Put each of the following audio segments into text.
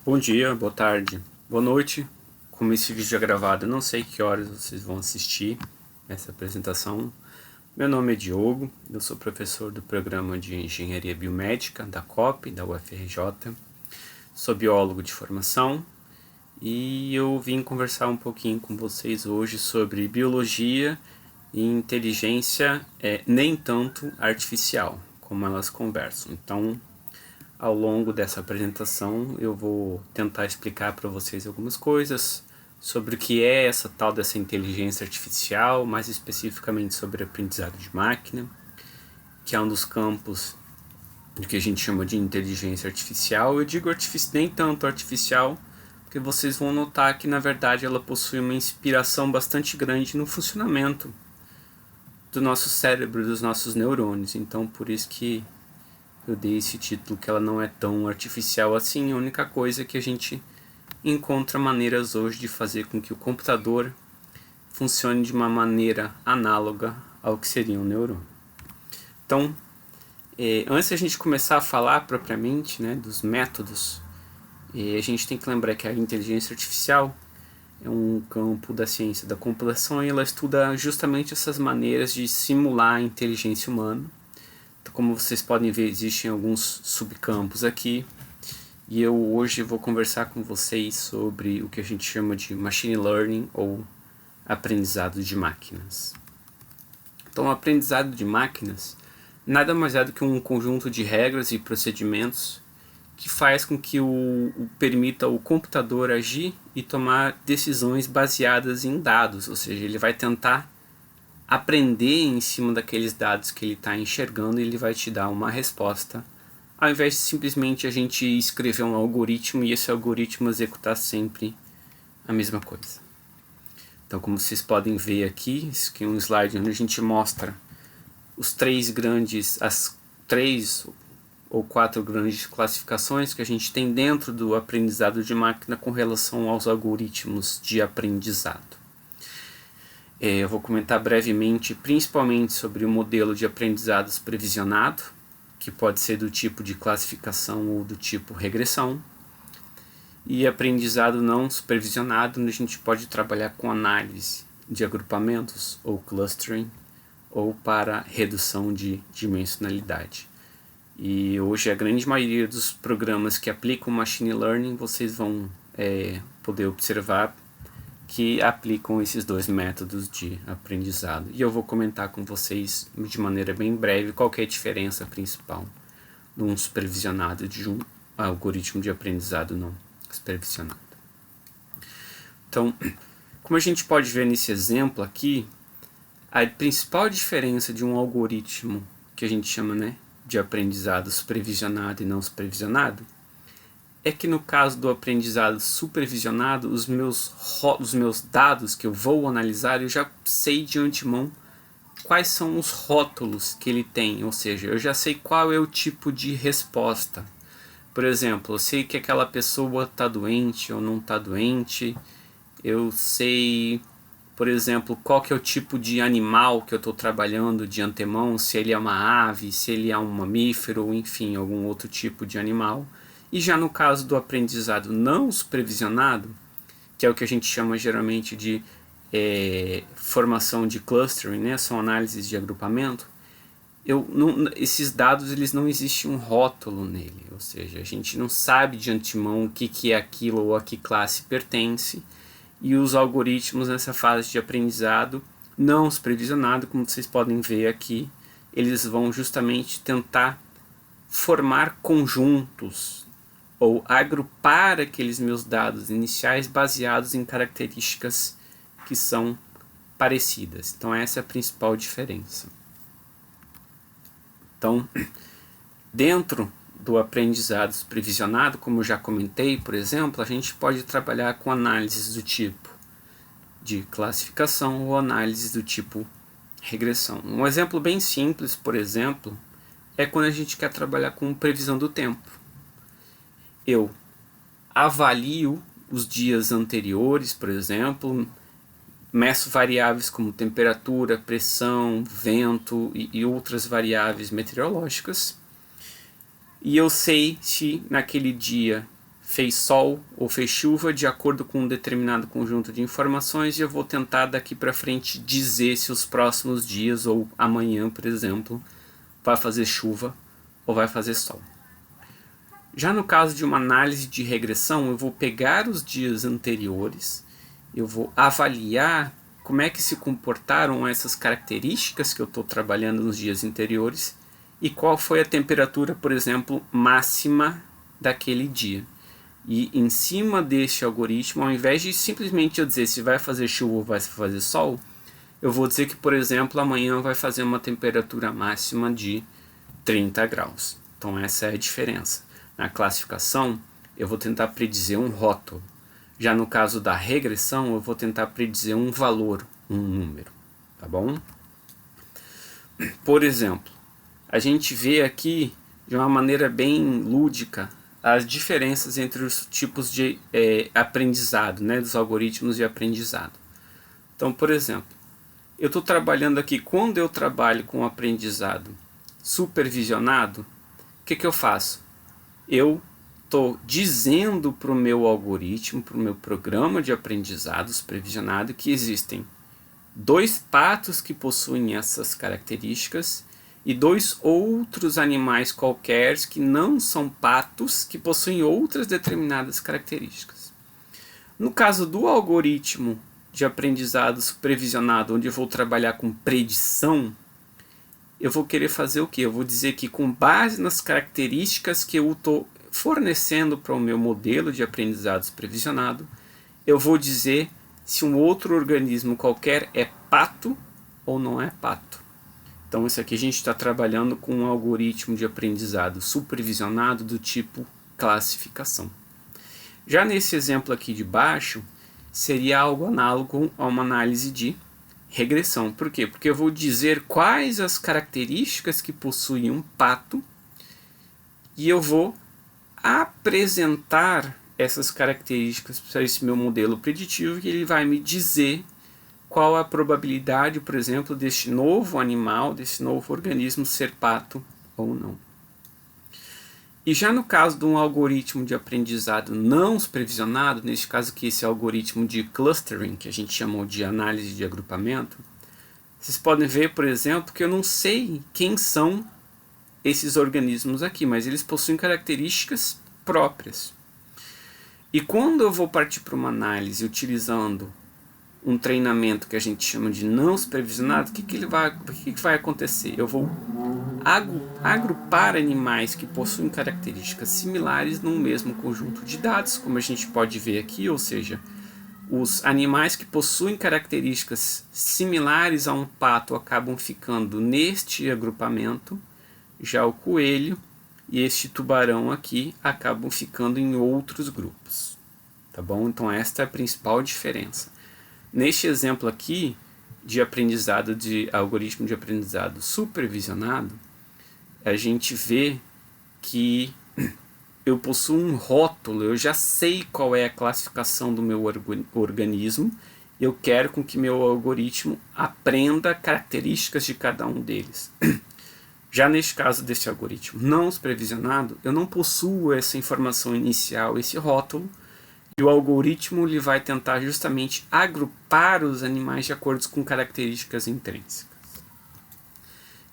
Bom dia, boa tarde, boa noite. Como esse vídeo é gravado, eu não sei que horas vocês vão assistir essa apresentação. Meu nome é Diogo, eu sou professor do programa de Engenharia Biomédica da COP, da UFRJ. Sou biólogo de formação e eu vim conversar um pouquinho com vocês hoje sobre biologia e inteligência nem tanto artificial, como elas conversam. Então, ao longo dessa apresentação eu vou tentar explicar para vocês algumas coisas sobre o que é essa tal dessa inteligência artificial, mais especificamente sobre aprendizado de máquina, que é um dos campos do que a gente chama de inteligência artificial. Eu digo nem tanto artificial, porque vocês vão notar que na verdade ela possui uma inspiração bastante grande no funcionamento do nosso cérebro, dos nossos neurônios. Então por isso que eu dei esse título, que ela não é tão artificial assim. A única coisa é que a gente encontra maneiras hoje de fazer com que o computador funcione de uma maneira análoga ao que seria um neurônio. Então, antes de a gente começar a falar propriamente, né, dos métodos, a gente tem que lembrar que a inteligência artificial é um campo da ciência da computação e ela estuda justamente essas maneiras de simular a inteligência humana. Então, como vocês podem ver, existem alguns subcampos aqui. E eu hoje vou conversar com vocês sobre o que a gente chama de machine learning ou aprendizado de máquinas. Então, o aprendizado de máquinas nada mais é do que um conjunto de regras e procedimentos que faz com que permita o computador agir e tomar decisões baseadas em dados, ou seja, ele vai tentar aprender em cima daqueles dados que ele está enxergando e ele vai te dar uma resposta, ao invés de simplesmente a gente escrever um algoritmo e esse algoritmo executar sempre a mesma coisa. Então, como vocês podem ver aqui, isso aqui é um slide onde a gente mostra as três ou quatro grandes classificações que a gente tem dentro do aprendizado de máquina com relação aos algoritmos de aprendizado. Eu vou comentar brevemente, principalmente sobre o modelo de aprendizados previsionado, que pode ser do tipo de classificação ou do tipo regressão, e aprendizado não supervisionado, onde a gente pode trabalhar com análise de agrupamentos ou clustering, ou para redução de dimensionalidade. E hoje a grande maioria dos programas que aplicam machine learning, vocês vão poder observar que aplicam esses dois métodos de aprendizado. E eu vou comentar com vocês de maneira bem breve qual que é a diferença principal de um supervisionado e de um algoritmo de aprendizado não supervisionado. Então, como a gente pode ver nesse exemplo aqui, a principal diferença de um algoritmo que a gente chama, né, de aprendizado supervisionado e não supervisionado é que no caso do aprendizado supervisionado, os meus dados que eu vou analisar, eu já sei de antemão quais são os rótulos que ele tem, ou seja, eu já sei qual é o tipo de resposta. Por exemplo, eu sei que aquela pessoa está doente ou não está doente, eu sei, por exemplo, qual que é o tipo de animal que eu estou trabalhando de antemão, se ele é uma ave, se ele é um mamífero, ou enfim, algum outro tipo de animal. E já no caso do aprendizado não supervisionado, que é o que a gente chama geralmente de formação de clustering, né? São análises de agrupamento, esses dados eles não existe um rótulo nele, ou seja, a gente não sabe de antemão o que é aquilo ou a que classe pertence, e os algoritmos nessa fase de aprendizado não supervisionado, como vocês podem ver aqui, eles vão justamente tentar formar conjuntos ou agrupar aqueles meus dados iniciais baseados em características que são parecidas. Então essa é a principal diferença. Então, dentro do aprendizado supervisionado, como eu já comentei, por exemplo, a gente pode trabalhar com análises do tipo de classificação ou análises do tipo regressão. Um exemplo bem simples, por exemplo, é quando a gente quer trabalhar com previsão do tempo. Eu avalio os dias anteriores, por exemplo, meço variáveis como temperatura, pressão, vento e outras variáveis meteorológicas, e eu sei se naquele dia fez sol ou fez chuva de acordo com um determinado conjunto de informações, e eu vou tentar daqui para frente dizer se os próximos dias ou amanhã, por exemplo, vai fazer chuva ou vai fazer sol. Já no caso de uma análise de regressão, eu vou pegar os dias anteriores, eu vou avaliar como é que se comportaram essas características que eu estou trabalhando nos dias anteriores e qual foi a temperatura, por exemplo, máxima daquele dia. E em cima deste algoritmo, ao invés de simplesmente eu dizer se vai fazer chuva ou vai fazer sol, eu vou dizer que, por exemplo, amanhã vai fazer uma temperatura máxima de 30 graus. Então essa é a diferença. Na classificação, eu vou tentar predizer um rótulo. Já no caso da regressão, eu vou tentar predizer um valor, um número. Tá bom? Por exemplo, a gente vê aqui de uma maneira bem lúdica as diferenças entre os tipos de aprendizado, né, dos algoritmos de aprendizado. Então, por exemplo, eu estou trabalhando aqui, quando eu trabalho com aprendizado supervisionado, o que eu faço? Eu estou dizendo para o meu algoritmo, para o meu programa de aprendizado supervisionado, que existem 2 patos que possuem essas características e 2 outros animais qualquer que não são patos, que possuem outras determinadas características. No caso do algoritmo de aprendizado supervisionado, onde eu vou trabalhar com predição, eu vou querer fazer o quê? Eu vou dizer que, com base nas características que eu estou fornecendo para o meu modelo de aprendizado supervisionado, eu vou dizer se um outro organismo qualquer é pato ou não é pato. Então, isso aqui a gente está trabalhando com um algoritmo de aprendizado supervisionado do tipo classificação. Já nesse exemplo aqui de baixo, seria algo análogo a uma análise de regressão. Por quê? Porque eu vou dizer quais as características que possui um pato e eu vou apresentar essas características para esse meu modelo preditivo, e ele vai me dizer qual a probabilidade, por exemplo, deste novo animal, desse novo organismo ser pato ou não. E já no caso de um algoritmo de aprendizado não supervisionado, neste caso aqui esse algoritmo de clustering, que a gente chamou de análise de agrupamento, vocês podem ver, por exemplo, que eu não sei quem são esses organismos aqui, mas eles possuem características próprias. E quando eu vou partir para uma análise utilizando um treinamento que a gente chama de não supervisionado, o que vai acontecer? Eu vou agrupar animais que possuem características similares num mesmo conjunto de dados, como a gente pode ver aqui, ou seja, os animais que possuem características similares a um pato acabam ficando neste agrupamento, já o coelho e este tubarão aqui acabam ficando em outros grupos. Tá bom? Então esta é a principal diferença. Neste exemplo aqui de aprendizado, de algoritmo de aprendizado supervisionado, a gente vê que eu possuo um rótulo, eu já sei qual é a classificação do meu organismo, eu quero com que meu algoritmo aprenda características de cada um deles. Já neste caso desse algoritmo não supervisionado, eu não possuo essa informação inicial, esse rótulo, e o algoritmo ele vai tentar justamente agrupar os animais de acordo com características intrínsecas.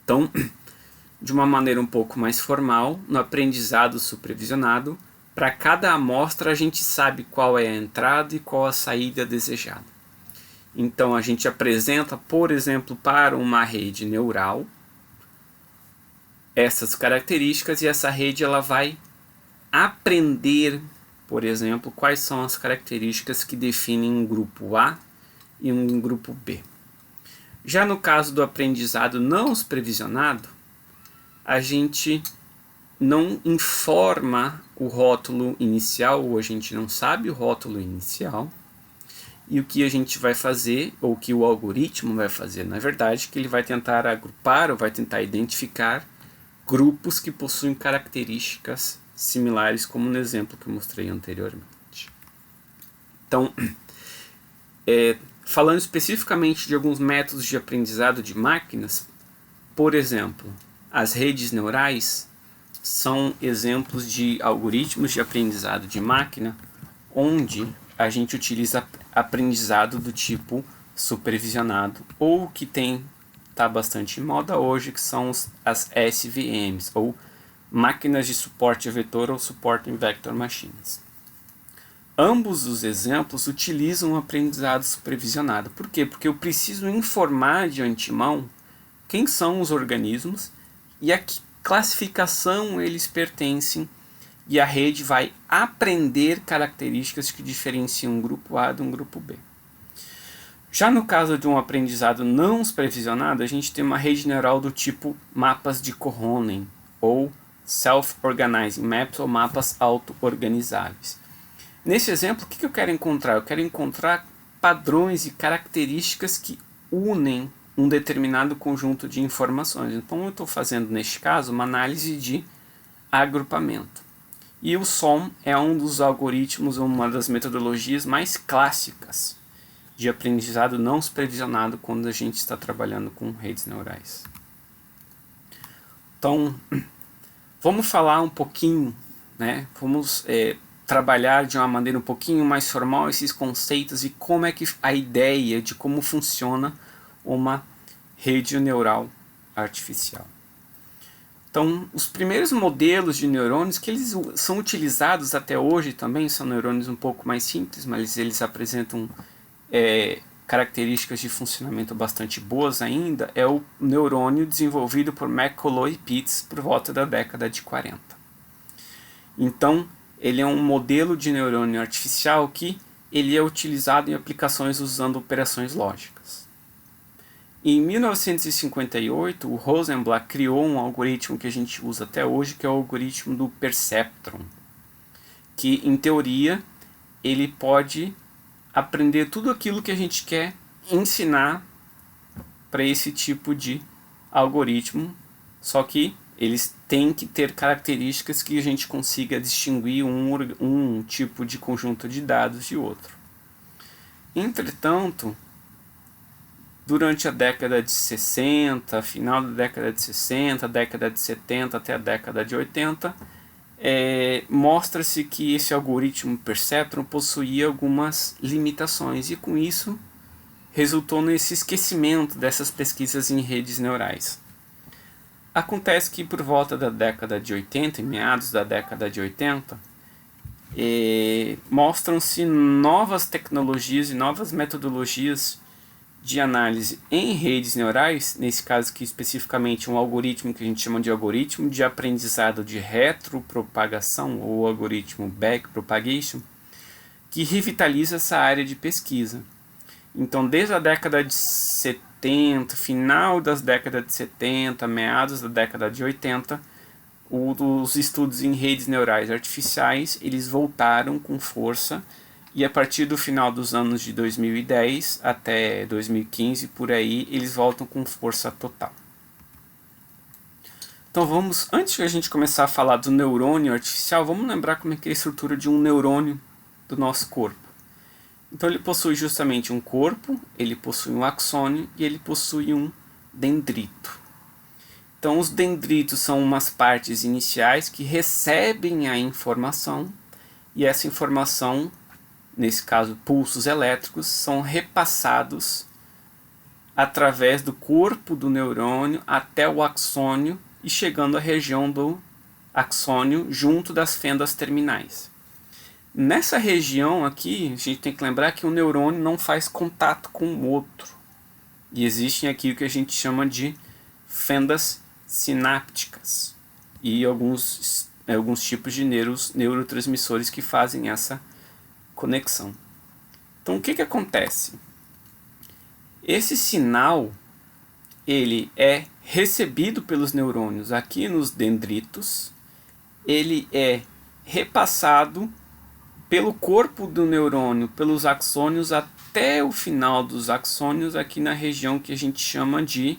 Então, de uma maneira um pouco mais formal, no aprendizado supervisionado, para cada amostra a gente sabe qual é a entrada e qual a saída desejada. Então a gente apresenta, por exemplo, para uma rede neural essas características, e essa rede ela vai aprender, por exemplo, quais são as características que definem um grupo A e um grupo B. Já no caso do aprendizado não supervisionado, a gente não informa o rótulo inicial, ou a gente não sabe o rótulo inicial, e o que a gente vai fazer, ou o que o algoritmo vai fazer, na verdade, que ele vai tentar agrupar ou vai tentar identificar grupos que possuem características similares, como no exemplo que eu mostrei anteriormente. Então, falando especificamente de alguns métodos de aprendizado de máquinas, por exemplo, as redes neurais são exemplos de algoritmos de aprendizado de máquina onde a gente utiliza aprendizado do tipo supervisionado, ou que está bastante em moda hoje, que são as SVMs, ou máquinas de suporte a vetor ou Supporting Vector Machines. Ambos os exemplos utilizam o aprendizado supervisionado. Por quê? Porque eu preciso informar de antemão quem são os organismos e a que classificação eles pertencem, e a rede vai aprender características que diferenciam um grupo A de um grupo B. Já no caso de um aprendizado não supervisionado, a gente tem uma rede neural do tipo mapas de Kohonen, ou Self-Organizing Maps, ou mapas auto-organizáveis. Nesse exemplo, o que eu quero encontrar? Eu quero encontrar padrões e características que unem um determinado conjunto de informações. Então eu estou fazendo, neste caso, uma análise de agrupamento. E o SOM é um dos algoritmos, uma das metodologias mais clássicas de aprendizado não supervisionado quando a gente está trabalhando com redes neurais. Então, vamos falar um pouquinho, né? Vamos trabalhar de uma maneira um pouquinho mais formal esses conceitos e como é que a ideia de como funciona uma rede neural artificial. Então, os primeiros modelos de neurônios que eles são utilizados até hoje também são neurônios um pouco mais simples, mas eles apresentam características de funcionamento bastante boas ainda, é o neurônio desenvolvido por McCullough e Pitts por volta da década de 40. Então, ele é um modelo de neurônio artificial que ele é utilizado em aplicações usando operações lógicas. Em 1958, o Rosenblatt criou um algoritmo que a gente usa até hoje, que é o algoritmo do perceptron, que, em teoria, ele pode aprender tudo aquilo que a gente quer ensinar para esse tipo de algoritmo, só que eles têm que ter características que a gente consiga distinguir um tipo de conjunto de dados de outro. Entretanto, durante a década de 60, final da década de 60, década de 70 até a década de 80, mostra-se que esse algoritmo Perceptron possuía algumas limitações, e com isso resultou nesse esquecimento dessas pesquisas em redes neurais. Acontece que por volta da década de 80, em meados da década de 80, mostram-se novas tecnologias e novas metodologias de análise em redes neurais, nesse caso aqui especificamente um algoritmo que a gente chama de algoritmo de aprendizado de retropropagação, ou algoritmo backpropagation, que revitaliza essa área de pesquisa. Então, desde a década de 70, final das décadas de 70, meados da década de 80, os estudos em redes neurais artificiais, eles voltaram com força, e a partir do final dos anos de 2010 até 2015, por aí, eles voltam com força total. Então vamos, antes de a gente começar a falar do neurônio artificial, vamos lembrar como é que é a estrutura de um neurônio do nosso corpo. Então ele possui justamente um corpo, ele possui um axônio e ele possui um dendrito. Então os dendritos são umas partes iniciais que recebem a informação, e essa informação, nesse caso pulsos elétricos, são repassados através do corpo do neurônio até o axônio e chegando à região do axônio junto das fendas terminais. Nessa região aqui, a gente tem que lembrar que o neurônio não faz contato com o outro. E existem aqui o que a gente chama de fendas sinápticas e alguns tipos de neurotransmissores que fazem essa conexão. Então o que acontece? Esse sinal ele é recebido pelos neurônios aqui nos dendritos, ele é repassado pelo corpo do neurônio, pelos axônios até o final dos axônios, aqui na região que a gente chama de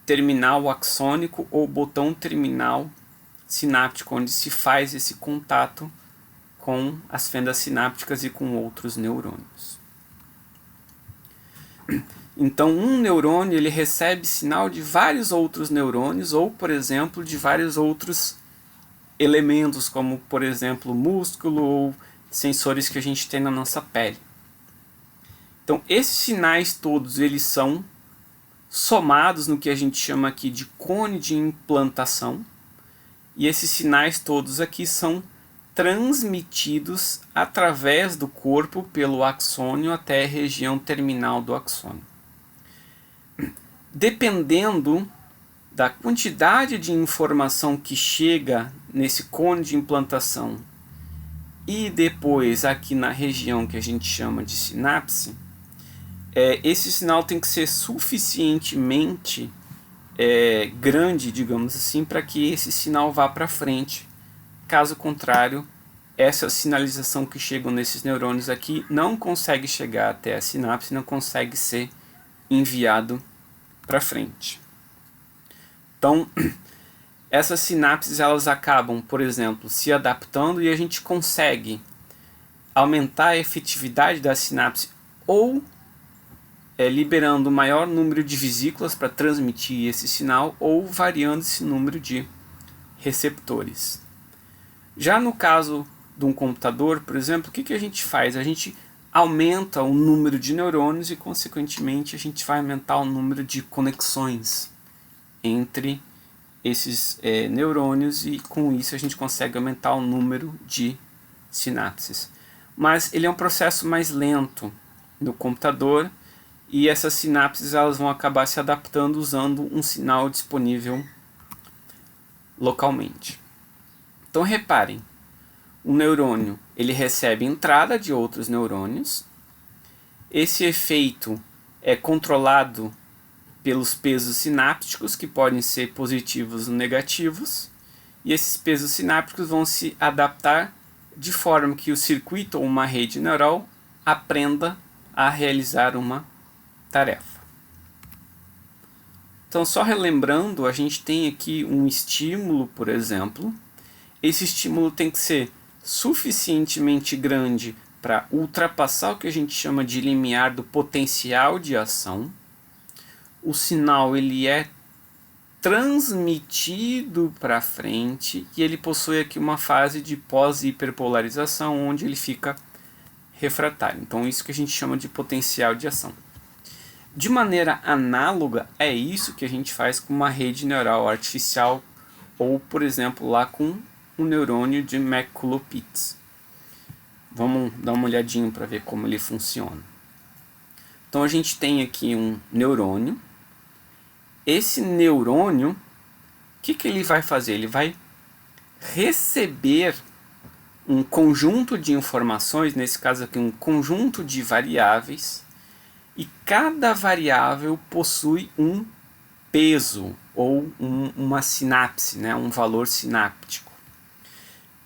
terminal axônico ou botão terminal sináptico, onde se faz esse contato com as fendas sinápticas e com outros neurônios. Então um neurônio ele recebe sinal de vários outros neurônios, ou por exemplo de vários outros elementos como, por exemplo, músculo ou sensores que a gente tem na nossa pele. Então, esses sinais todos, eles são somados no que a gente chama aqui de cone de implantação, e esses sinais todos aqui são transmitidos através do corpo pelo axônio até a região terminal do axônio. Dependendo da quantidade de informação que chega nesse cone de implantação e depois aqui na região que a gente chama de sinapse, esse sinal tem que ser suficientemente grande, digamos assim, para que esse sinal vá para frente. Caso contrário, essa sinalização que chega nesses neurônios aqui não consegue chegar até a sinapse, não consegue ser enviado para frente. Então, essas sinapses elas acabam, por exemplo, se adaptando e a gente consegue aumentar a efetividade da sinapse ou liberando o maior número de vesículas para transmitir esse sinal ou variando esse número de receptores. Já no caso de um computador, por exemplo, o que a gente faz? A gente aumenta o número de neurônios e, consequentemente, a gente vai aumentar o número de conexões entre esses neurônios e, com isso, a gente consegue aumentar o número de sinapses. Mas ele é um processo mais lento no computador e essas sinapses elas vão acabar se adaptando usando um sinal disponível localmente. Então reparem, o neurônio ele recebe entrada de outros neurônios. Esse efeito é controlado pelos pesos sinápticos, que podem ser positivos ou negativos, e esses pesos sinápticos vão se adaptar de forma que o circuito ou uma rede neural aprenda a realizar uma tarefa. Então, só relembrando, a gente tem aqui um estímulo, por exemplo. Esse estímulo tem que ser suficientemente grande para ultrapassar o que a gente chama de limiar do potencial de ação. O sinal ele é transmitido para frente e ele possui aqui uma fase de pós-hiperpolarização onde ele fica refratário. Então isso que a gente chama de potencial de ação. De maneira análoga, é isso que a gente faz com uma rede neural artificial ou, por exemplo, lá com um neurônio de McCullough-Pitts. Vamos dar uma olhadinha para ver como ele funciona. Então a gente tem aqui um neurônio. Esse neurônio, o que ele vai fazer? Ele vai receber um conjunto de informações, nesse caso aqui um conjunto de variáveis, e cada variável possui um peso ou uma sinapse, né? Um valor sináptico.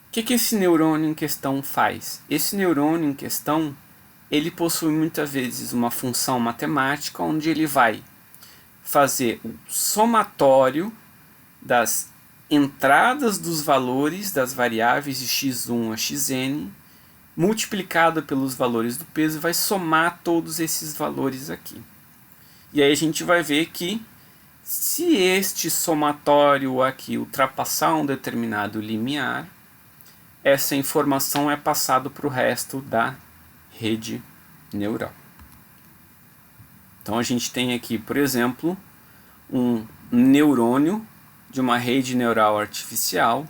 O que esse neurônio em questão faz? Esse neurônio em questão ele possui muitas vezes uma função matemática onde ele vai fazer o somatório das entradas dos valores das variáveis de x1 a xn multiplicado pelos valores do peso, vai somar todos esses valores aqui. E aí a gente vai ver que se este somatório aqui ultrapassar um determinado limiar, essa informação é passada para o resto da rede neural. Então a gente tem aqui, por exemplo, um neurônio de uma rede neural artificial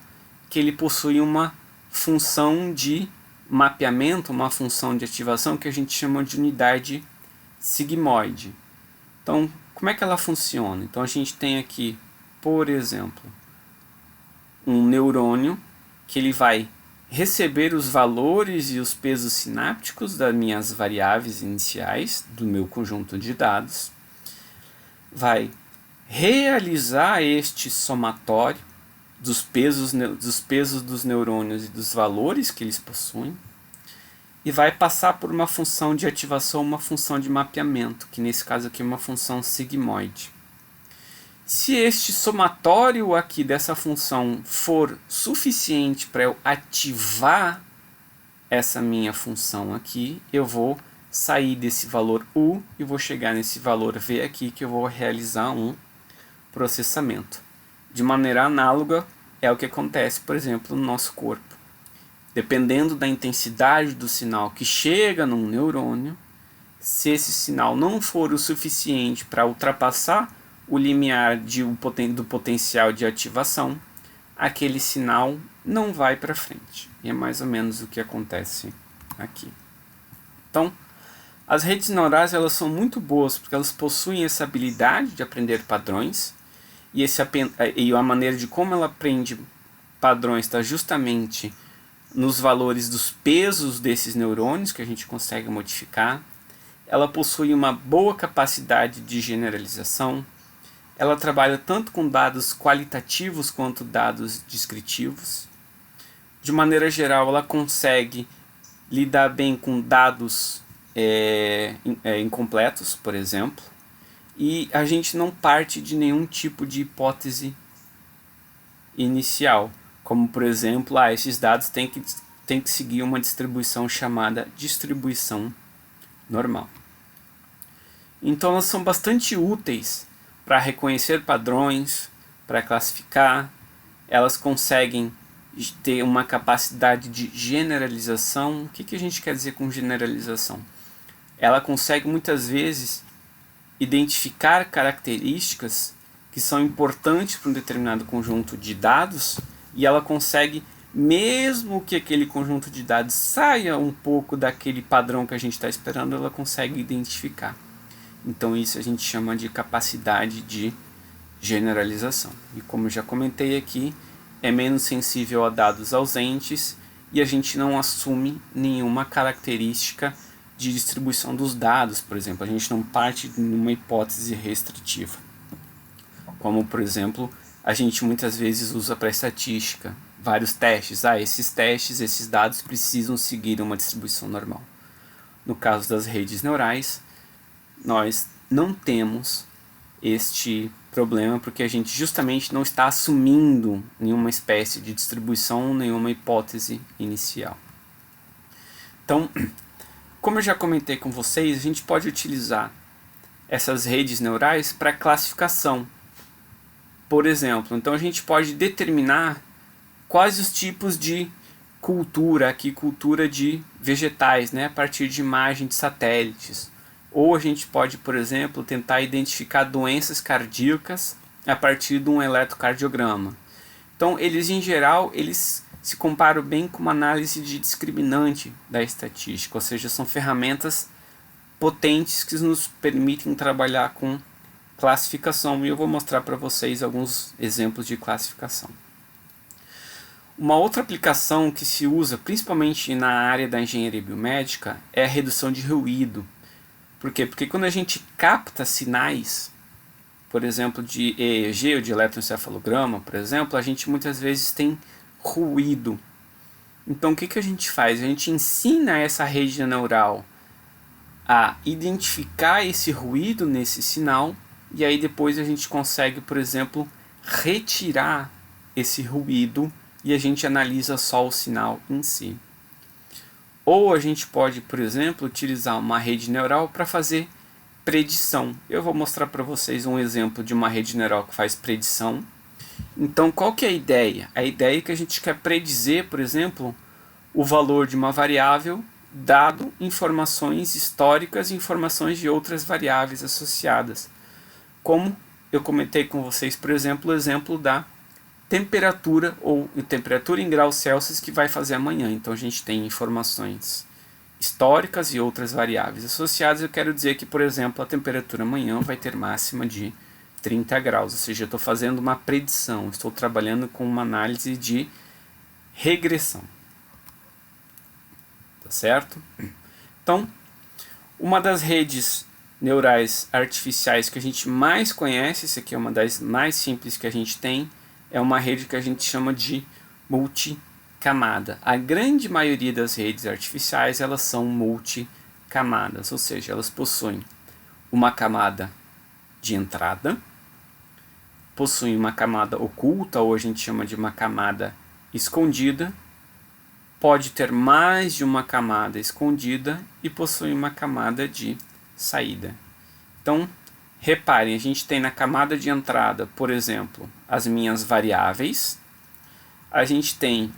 que ele possui uma função de mapeamento, uma função de ativação que a gente chama de unidade sigmoide. Então, como é que ela funciona? Então a gente tem aqui, por exemplo, um neurônio que ele vai receber os valores e os pesos sinápticos das minhas variáveis iniciais do meu conjunto de dados, vai realizar este somatório dos pesos dos neurônios e dos valores que eles possuem e vai passar por uma função de ativação, uma função de mapeamento, que nesse caso aqui é uma função sigmoide. Se este somatório aqui dessa função for suficiente para eu ativar essa minha função aqui, eu vou sair desse valor U e vou chegar nesse valor V aqui, que eu vou realizar um processamento. De maneira análoga, é o que acontece, por exemplo, no nosso corpo. Dependendo da intensidade do sinal que chega num neurônio, se esse sinal não for o suficiente para ultrapassar o limiar do potencial de ativação, aquele sinal não vai para frente. E é mais ou menos o que acontece aqui. Então, as redes neurais elas são muito boas porque elas possuem essa habilidade de aprender padrões e a maneira de como ela aprende padrões está justamente nos valores dos pesos desses neurônios que a gente consegue modificar. Ela possui uma boa capacidade de generalização. Ela trabalha tanto com dados qualitativos quanto dados descritivos. De maneira geral, ela consegue lidar bem com dados incompletos, por exemplo. E a gente não parte de nenhum tipo de hipótese inicial. Como, por exemplo, esses dados têm que seguir uma distribuição chamada distribuição normal. Então elas são bastante úteis para reconhecer padrões, para classificar. Elas conseguem ter uma capacidade de generalização. O que a gente quer dizer com generalização? Ela consegue muitas vezes identificar características que são importantes para um determinado conjunto de dados e ela consegue, mesmo que aquele conjunto de dados saia um pouco daquele padrão que a gente está esperando, ela consegue identificar. Então isso a gente chama de capacidade de generalização. E como eu já comentei aqui, é menos sensível a dados ausentes e a gente não assume nenhuma característica de distribuição dos dados, por exemplo. A gente não parte de uma hipótese restritiva. Como, por exemplo, a gente muitas vezes usa para estatística vários testes. Esses dados precisam seguir uma distribuição normal. No caso das redes neurais, nós não temos este problema porque a gente justamente não está assumindo nenhuma espécie de distribuição, nenhuma hipótese inicial. Então, como eu já comentei com vocês, a gente pode utilizar essas redes neurais para classificação. Por exemplo, então a gente pode determinar quais os tipos de cultura, aqui cultura de vegetais, né, a partir de imagem de satélites. Ou a gente pode, por exemplo, tentar identificar doenças cardíacas a partir de um eletrocardiograma. Então, eles em geral, eles se comparam bem com uma análise de discriminante da estatística, ou seja, são ferramentas potentes que nos permitem trabalhar com classificação, e eu vou mostrar para vocês alguns exemplos de classificação. Uma outra aplicação que se usa principalmente na área da engenharia biomédica é a redução de ruído. Por quê? Porque quando a gente capta sinais, por exemplo, de EEG ou de eletroencefalograma, por exemplo, a gente muitas vezes tem ruído. Então o que a gente faz? A gente ensina essa rede neural a identificar esse ruído nesse sinal e aí depois a gente consegue, por exemplo, retirar esse ruído e a gente analisa só o sinal em si. Ou a gente pode, por exemplo, utilizar uma rede neural para fazer predição. Eu vou mostrar para vocês um exemplo de uma rede neural que faz predição. Então, qual que é a ideia? A ideia é que a gente quer predizer, por exemplo, o valor de uma variável dado informações históricas e informações de outras variáveis associadas. Como eu comentei com vocês, por exemplo, o exemplo da temperatura ou temperatura em graus Celsius que vai fazer amanhã. Então a gente tem informações históricas e outras variáveis associadas. Eu quero dizer que, por exemplo, a temperatura amanhã vai ter máxima de 30 graus, ou seja, eu estou fazendo uma predição, estou trabalhando com uma análise de regressão. Tá certo? Então, uma das redes neurais artificiais que a gente mais conhece, essa aqui é uma das mais simples que a gente tem, é uma rede que a gente chama de multicamada. A grande maioria das redes artificiais, elas são multicamadas, ou seja, elas possuem uma camada de entrada, possuem uma camada oculta, ou a gente chama de uma camada escondida, pode ter mais de uma camada escondida e possui uma camada de saída. Então, reparem, a gente tem na camada de entrada, por exemplo, as minhas variáveis. a gente tem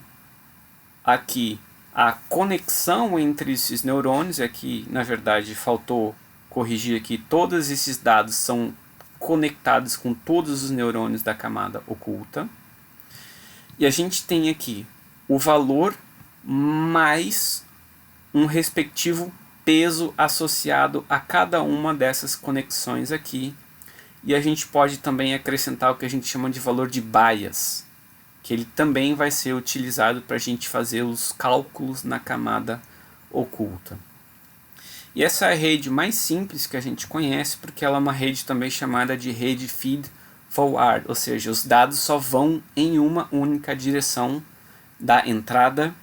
aqui a conexão entre esses neurônios. Aqui, na verdade, faltou corrigir aqui, todos esses dados são conectados com todos os neurônios da camada oculta. E a gente tem aqui o valor mais um respectivo peso associado a cada uma dessas conexões aqui. E a gente pode também acrescentar o que a gente chama de valor de bias, que ele também vai ser utilizado para a gente fazer os cálculos na camada oculta. E essa é a rede mais simples que a gente conhece, porque ela é uma rede também chamada de rede feed-forward, ou seja, os dados só vão em uma única direção, da entrada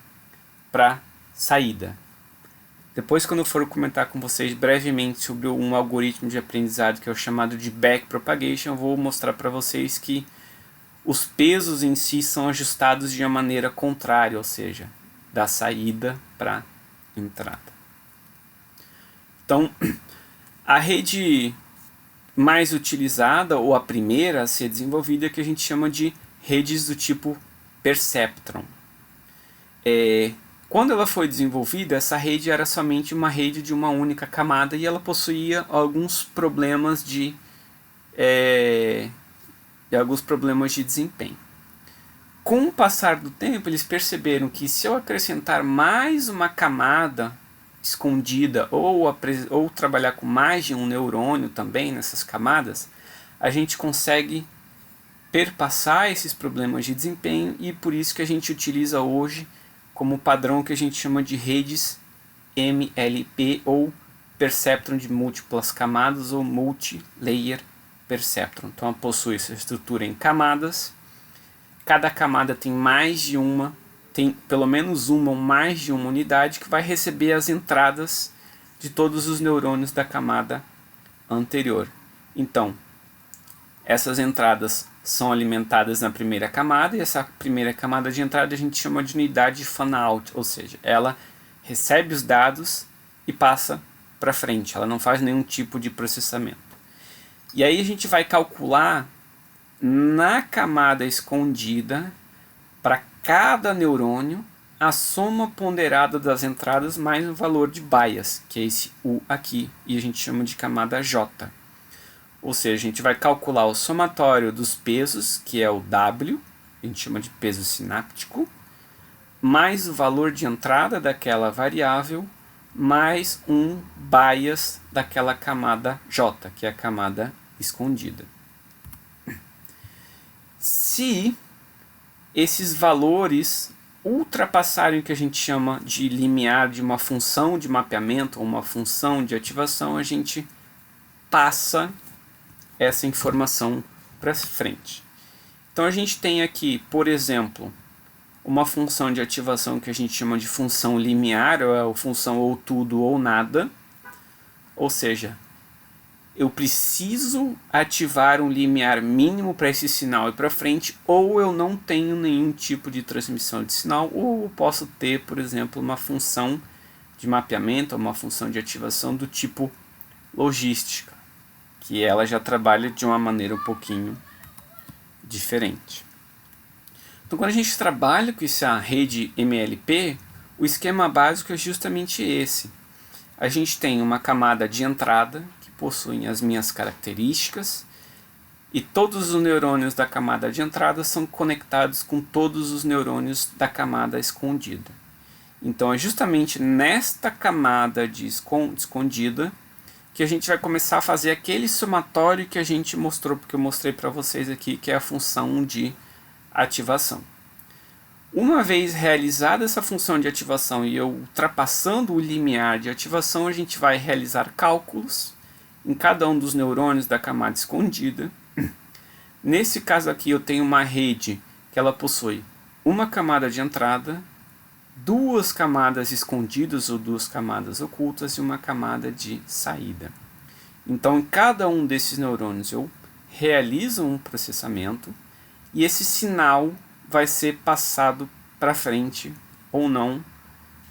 para saída. Depois, quando eu for comentar com vocês brevemente sobre um algoritmo de aprendizado que é o chamado de backpropagation, eu vou mostrar para vocês que os pesos em si são ajustados de uma maneira contrária, ou seja, da saída para entrada. Então, a rede mais utilizada, ou a primeira a ser desenvolvida, é que a gente chama de redes do tipo perceptron. Quando ela foi desenvolvida, essa rede era somente uma rede de uma única camada e ela possuía alguns problemas de desempenho. Com o passar do tempo, eles perceberam que se eu acrescentar mais uma camada escondida ou trabalhar com mais de um neurônio também nessas camadas, a gente consegue perpassar esses problemas de desempenho, e por isso que a gente utiliza hoje como padrão que a gente chama de redes MLP, ou Perceptron de múltiplas camadas, ou Multi-Layer Perceptron. Então ela possui essa estrutura em camadas. Cada camada tem tem pelo menos uma ou mais de uma unidade que vai receber as entradas de todos os neurônios da camada anterior. Então, essas entradas são alimentadas na primeira camada, e essa primeira camada de entrada a gente chama de unidade de fan-out, ou seja, ela recebe os dados e passa para frente, ela não faz nenhum tipo de processamento. E aí a gente vai calcular na camada escondida, para cada neurônio, a soma ponderada das entradas mais o valor de bias, que é esse U aqui, e a gente chama de camada J. Ou seja, a gente vai calcular o somatório dos pesos, que é o W, a gente chama de peso sináptico, mais o valor de entrada daquela variável, mais um bias daquela camada J, que é a camada escondida. Se esses valores ultrapassarem o que a gente chama de limiar de uma função de mapeamento ou uma função de ativação, a gente passa essa informação para frente. Então a gente tem aqui, por exemplo, uma função de ativação que a gente chama de função limiar, ou a função ou tudo ou nada, ou seja, eu preciso ativar um limiar mínimo para esse sinal ir para frente, ou eu não tenho nenhum tipo de transmissão de sinal, ou eu posso ter, por exemplo, uma função de mapeamento, uma função de ativação do tipo logística, que ela já trabalha de uma maneira um pouquinho diferente. Então, quando a gente trabalha com essa rede MLP, o esquema básico é justamente esse. A gente tem uma camada de entrada, possuem as minhas características, e todos os neurônios da camada de entrada são conectados com todos os neurônios da camada escondida. Então é justamente nesta camada de escondida que a gente vai começar a fazer aquele somatório que a gente mostrou, porque eu mostrei para vocês aqui, que é a função de ativação. Uma vez realizada essa função de ativação e eu ultrapassando o limiar de ativação, a gente vai realizar cálculos em cada um dos neurônios da camada escondida. Nesse caso aqui eu tenho uma rede que ela possui uma camada de entrada, duas camadas escondidas ou duas camadas ocultas e uma camada de saída. Então em cada um desses neurônios eu realizo um processamento e esse sinal vai ser passado para frente ou não.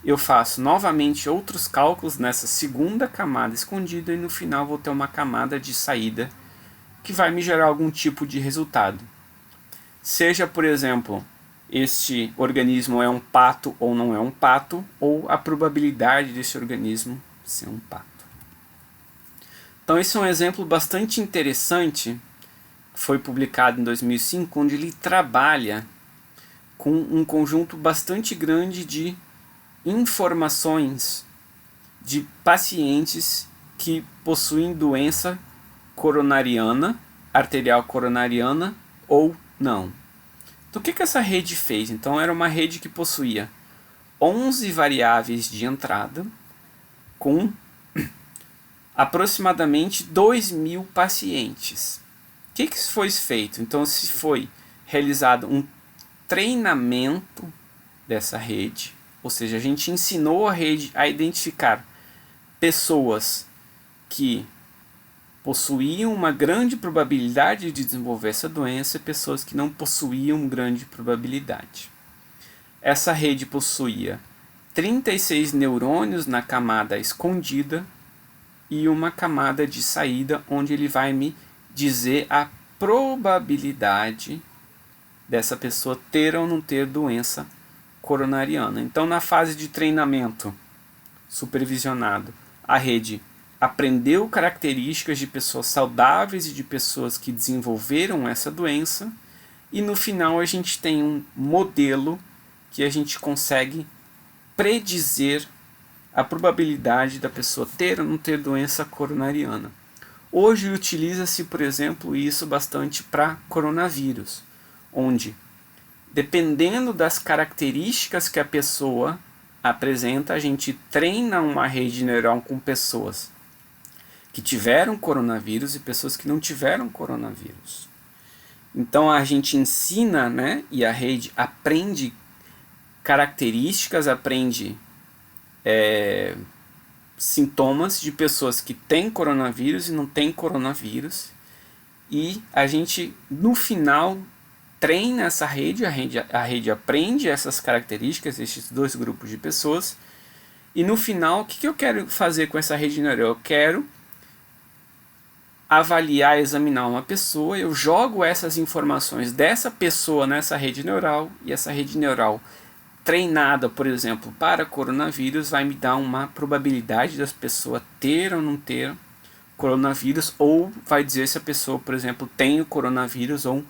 Eu faço novamente outros cálculos nessa segunda camada escondida e no final vou ter uma camada de saída que vai me gerar algum tipo de resultado. Seja, por exemplo, este organismo é um pato ou não é um pato, ou a probabilidade desse organismo ser um pato. Então esse é um exemplo bastante interessante, foi publicado em 2005, onde ele trabalha com um conjunto bastante grande de informações de pacientes que possuem doença coronariana, arterial coronariana ou não. Então o que essa rede fez? Então era uma rede que possuía 11 variáveis de entrada com aproximadamente 2.000 pacientes. O que foi feito? Então se foi realizado um treinamento dessa rede, ou seja, a gente ensinou a rede a identificar pessoas que possuíam uma grande probabilidade de desenvolver essa doença e pessoas que não possuíam grande probabilidade. Essa rede possuía 36 neurônios na camada escondida e uma camada de saída onde ele vai me dizer a probabilidade dessa pessoa ter ou não ter doença coronariana. Então, na fase de treinamento supervisionado, a rede aprendeu características de pessoas saudáveis e de pessoas que desenvolveram essa doença, e no final a gente tem um modelo que a gente consegue predizer a probabilidade da pessoa ter ou não ter doença coronariana. Hoje utiliza-se, por exemplo, isso bastante para coronavírus, onde, dependendo das características que a pessoa apresenta, a gente treina uma rede neural com pessoas que tiveram coronavírus e pessoas que não tiveram coronavírus. Então a gente ensina, né, e a rede aprende características, aprende sintomas de pessoas que têm coronavírus e não têm coronavírus, e a gente no final treina essa rede, a rede aprende essas características, esses dois grupos de pessoas, e no final o que eu quero fazer com essa rede neural? Eu quero avaliar, examinar uma pessoa, eu jogo essas informações dessa pessoa nessa rede neural, e essa rede neural treinada, por exemplo, para coronavírus, vai me dar uma probabilidade das pessoas ter ou não ter coronavírus, ou vai dizer se a pessoa, por exemplo, tem o coronavírus ou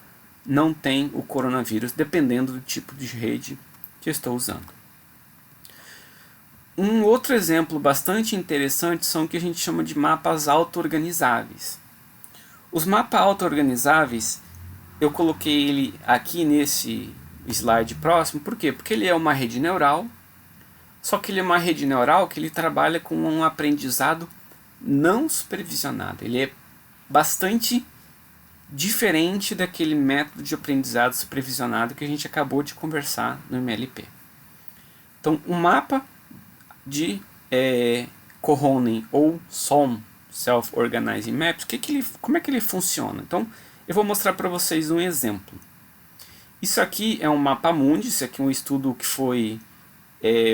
não tem o coronavírus, dependendo do tipo de rede que eu estou usando. Um outro exemplo bastante interessante são o que a gente chama de mapas auto-organizáveis. Os mapas auto-organizáveis, eu coloquei ele aqui nesse slide próximo, por quê? Porque ele é uma rede neural, só que ele é uma rede neural que ele trabalha com um aprendizado não supervisionado. Ele é bastante diferente daquele método de aprendizado supervisionado que a gente acabou de conversar no MLP. Então, um mapa de Kohonen ou SOM, Self-Organizing Maps, como é que ele funciona? Então, eu vou mostrar para vocês um exemplo. Isso aqui é um mapa mundi, isso aqui é um estudo que foi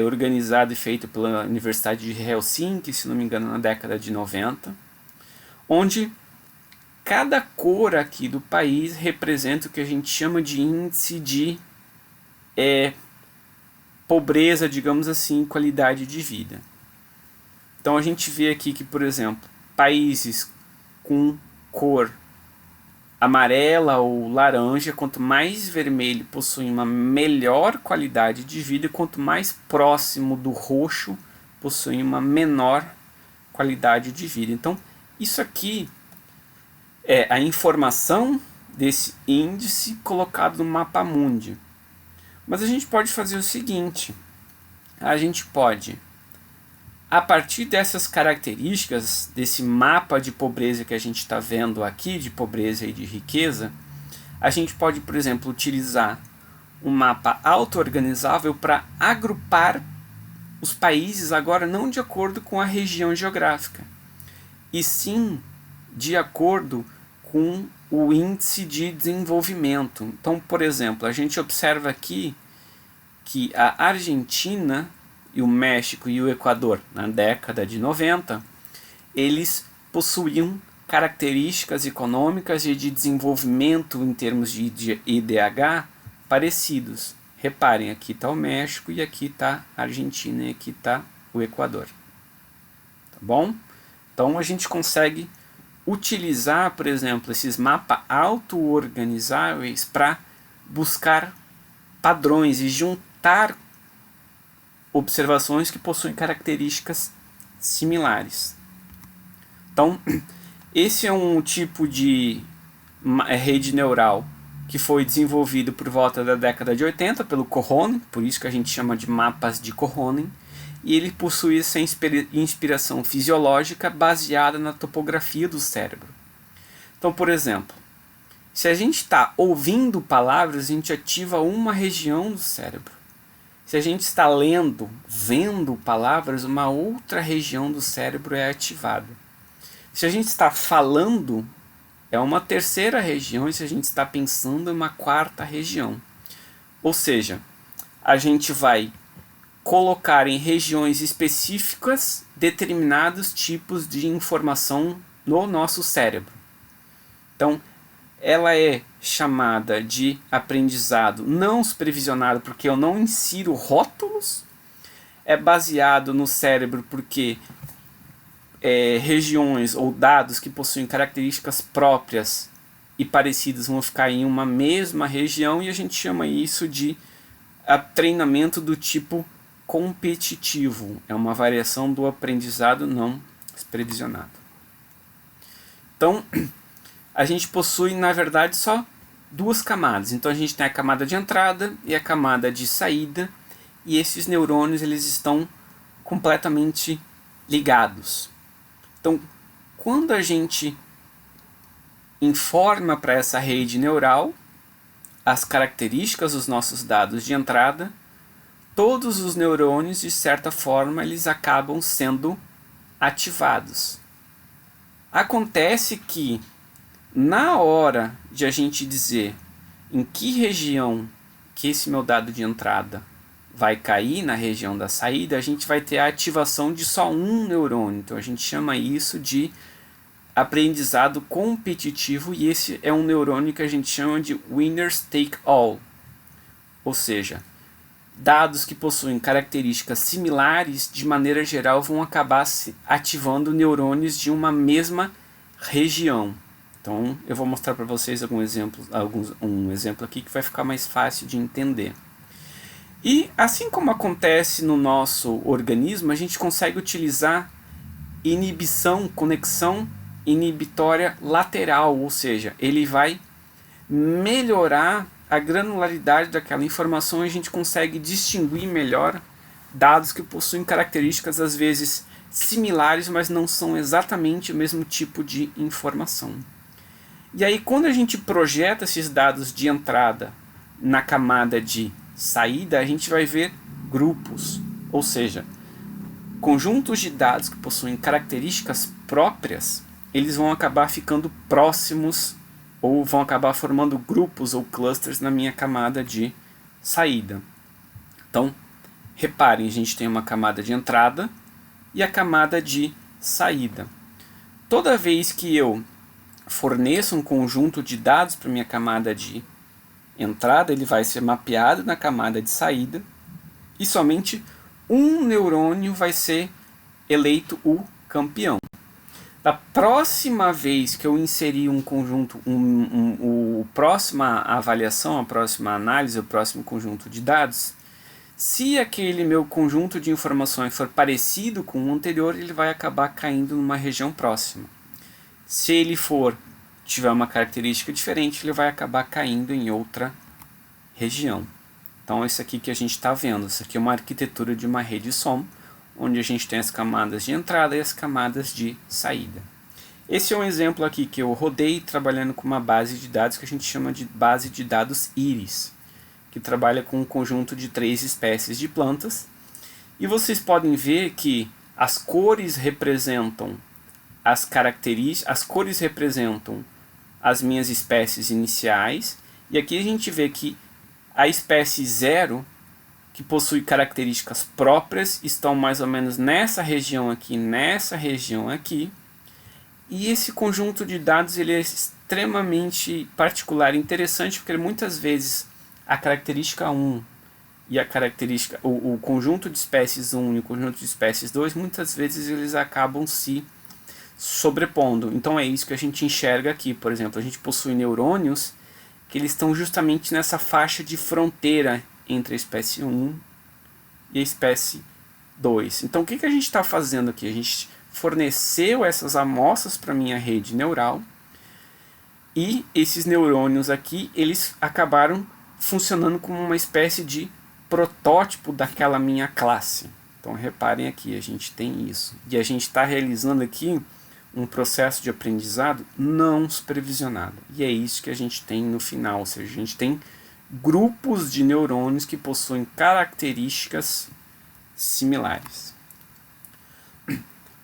organizado e feito pela Universidade de Helsinki, se não me engano, na década de 90, onde cada cor aqui do país representa o que a gente chama de índice de pobreza, digamos assim, qualidade de vida. Então a gente vê aqui que, por exemplo, países com cor amarela ou laranja, quanto mais vermelho possuem uma melhor qualidade de vida, e quanto mais próximo do roxo possuem uma menor qualidade de vida. Então isso aqui é a informação desse índice colocado no mapa mundi. Mas a gente pode fazer o seguinte, a gente pode, a partir dessas características, desse mapa de pobreza que a gente está vendo aqui, de pobreza e de riqueza, a gente pode, por exemplo, utilizar um mapa auto-organizável para agrupar os países agora não de acordo com a região geográfica, e sim de acordo com o índice de desenvolvimento. Então, por exemplo, a gente observa aqui que a Argentina e o México e o Equador, na década de 90, eles possuíam características econômicas e de desenvolvimento em termos de IDH parecidos. Reparem, aqui está o México e aqui está a Argentina e aqui está o Equador. Tá bom? Então a gente consegue utilizar, por exemplo, esses mapas auto-organizáveis para buscar padrões e juntar observações que possuem características similares. Então, esse é um tipo de rede neural que foi desenvolvido por volta da década de 80 pelo Cohonen, por isso que a gente chama de mapas de Cohonen, e ele possui essa inspiração fisiológica baseada na topografia do cérebro. Então, por exemplo, se a gente está ouvindo palavras, a gente ativa uma região do cérebro. Se a gente está lendo, vendo palavras, uma outra região do cérebro é ativada. Se a gente está falando, é uma terceira região, e se a gente está pensando, é uma quarta região. Ou seja, a gente vai colocar em regiões específicas determinados tipos de informação no nosso cérebro. Então, ela é chamada de aprendizado não supervisionado porque eu não insiro rótulos, é baseado no cérebro porque regiões ou dados que possuem características próprias e parecidas vão ficar em uma mesma região, e a gente chama isso de treinamento do tipo competitivo. É uma variação do aprendizado não supervisionado. Então, a gente possui, na verdade, só duas camadas. Então, a gente tem a camada de entrada e a camada de saída, e esses neurônios eles estão completamente ligados. Então, quando a gente informa para essa rede neural as características dos nossos dados de entrada, todos os neurônios, de certa forma, eles acabam sendo ativados. Acontece que, na hora de a gente dizer em que região que esse meu dado de entrada vai cair na região da saída, a gente vai ter a ativação de só um neurônio. Então a gente chama isso de aprendizado competitivo, e esse é um neurônio que a gente chama de winners take all. Ou seja, dados que possuem características similares, de maneira geral, vão acabar se ativando neurônios de uma mesma região. Então eu vou mostrar para vocês um exemplo aqui que vai ficar mais fácil de entender. E assim como acontece no nosso organismo, a gente consegue utilizar conexão inibitória lateral, ou seja, ele vai melhorar a granularidade daquela informação, e a gente consegue distinguir melhor dados que possuem características às vezes similares, mas não são exatamente o mesmo tipo de informação. E aí, quando a gente projeta esses dados de entrada na camada de saída, a gente vai ver grupos, ou seja, conjuntos de dados que possuem características próprias, eles vão acabar ficando próximos ou vão acabar formando grupos ou clusters na minha camada de saída. Então, reparem, a gente tem uma camada de entrada e a camada de saída. Toda vez que eu forneço um conjunto de dados para minha camada de entrada, ele vai ser mapeado na camada de saída, e somente um neurônio vai ser eleito o campeão. Da próxima vez que eu inserir um conjunto, a próxima avaliação, a próxima análise, o próximo conjunto de dados, se aquele meu conjunto de informações for parecido com o anterior, ele vai acabar caindo numa região próxima. Se ele tiver uma característica diferente, ele vai acabar caindo em outra região. Então, isso aqui que a gente está vendo, isso aqui é uma arquitetura de uma rede SOM, onde a gente tem as camadas de entrada e as camadas de saída. Esse é um exemplo aqui que eu rodei trabalhando com uma base de dados que a gente chama de base de dados IRIS, que trabalha com um conjunto de 3 espécies de plantas. E vocês podem ver que as cores representam as características, as cores representam as minhas espécies iniciais, e aqui a gente vê que a espécie 0, que possui características próprias, estão mais ou menos nessa região aqui, e esse conjunto de dados ele é extremamente particular e interessante, porque muitas vezes a característica 1 e a característica, o conjunto de espécies 1 e o conjunto de espécies 2, muitas vezes eles acabam se sobrepondo. Então é isso que a gente enxerga aqui. Por exemplo, a gente possui neurônios que eles estão justamente nessa faixa de fronteira entre a espécie 1 e a espécie 2. Então o que a gente está fazendo aqui? A gente forneceu essas amostras para a minha rede neural e esses neurônios aqui, eles acabaram funcionando como uma espécie de protótipo daquela minha classe. Então reparem aqui, a gente tem isso. E a gente está realizando aqui um processo de aprendizado não supervisionado. E é isso que a gente tem no final, ou seja, a gente tem grupos de neurônios que possuem características similares.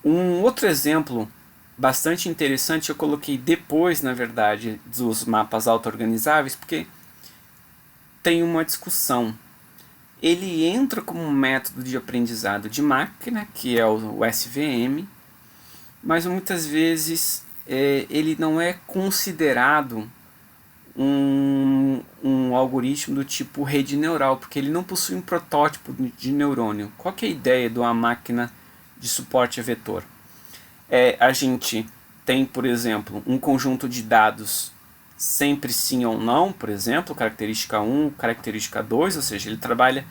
Um outro exemplo bastante interessante eu coloquei depois, na verdade, dos mapas auto-organizáveis, porque tem uma discussão. Ele entra como um método de aprendizado de máquina, que é o SVM, mas muitas vezes ele não é considerado um algoritmo do tipo rede neural, porque ele não possui um protótipo de neurônio. Qual que é a ideia de uma máquina de suporte a vetor? A gente tem, por exemplo, um conjunto de dados sempre sim ou não, por exemplo, característica 1, característica 2, ou seja, ele trabalha